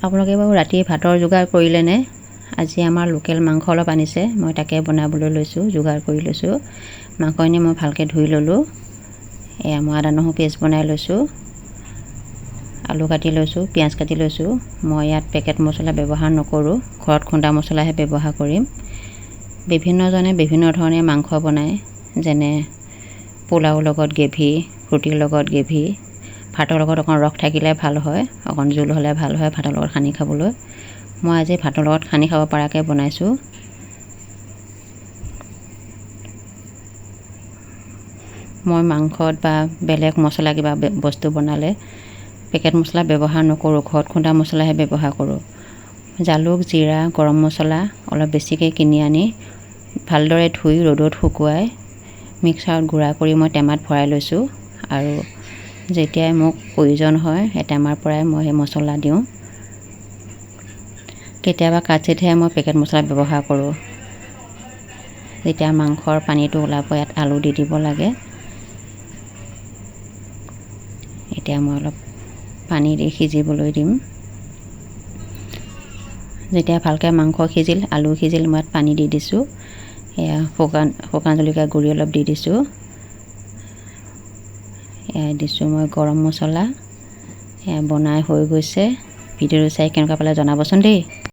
আপোনালোকে বাৰু ৰাতি ভাতৰ যোগাৰ কৰিলেনে? আজি আমাৰ লোকেল মাংস অলপ আনিছে, মই তাকে বনাবলৈ লৈছোঁ, যোগাৰ কৰি লৈছোঁ। মাংসখিনি মই ভালকৈ ধুই ল'লোঁ। এয়া মই আদা নহৰু পেষ্ট বনাই লৈছোঁ, আলু কাটি লৈছোঁ, পিঁয়াজ কাটি লৈছোঁ। মই ইয়াত পেকেট মছলা ব্যৱহাৰ নকৰোঁ, ঘৰত খুন্দা মছলাহে ব্যৱহাৰ কৰিম। বিভিন্নজনে বিভিন্ন ধৰণে মাংস বনায়, যেনে পোলাওৰ লগত গ্ৰেভি, ৰুটিৰ লগত গ্ৰেভি, ভাতৰ লগত অকণ ৰস থাকিলে ভাল হয়, অকণ জোল হ'লে ভাল হয় ভাতৰ লগত সানি খাবলৈ। মই আজি ভাতৰ লগত সানি খাব পৰাকৈ বনাইছোঁ। মই মাংসত বা বেলেগ মছলা কিবা বস্তু বনালে পেকেট মছলা ব্যৱহাৰ নকৰোঁ, ঘৰত খুন্দা মছলাহে ব্যৱহাৰ কৰোঁ। জালুক, জিৰা, গৰম মছলা অলপ বেছিকৈ কিনি আনি ভালদৰে ধুই ৰ'দত শুকুৱাই মিক্সাৰত গুড়া কৰি মই টেমাত ভৰাই লৈছোঁ। আৰু যেতিয়াই মোক প্ৰয়োজন হয় সেই টেমাৰ পৰাই মই সেই মছলা দিওঁ। কেতিয়াবা কাটচিটহে মই পেকেট মছলা ব্যৱহাৰ কৰোঁ। যেতিয়া মাংসৰ পানীটো ওলাব, ইয়াত আলু দি দিব লাগে। এতিয়া মই অলপ পানী দি সিজিবলৈ দিম। যেতিয়া ভালকৈ মাংস সিজিল, আলু সিজিল, মই ইয়াত পানী দি দিছোঁ। এয়া শুকান জলকীয়া গুড়ি অলপ দি দিছোঁ। এয়া দিছোঁ মই গৰম মছলা। এয়া বনাই হৈ গৈছে। ভিডিঅ'টো চাই কেনেকুৱা পালে জনাবচোন দেই।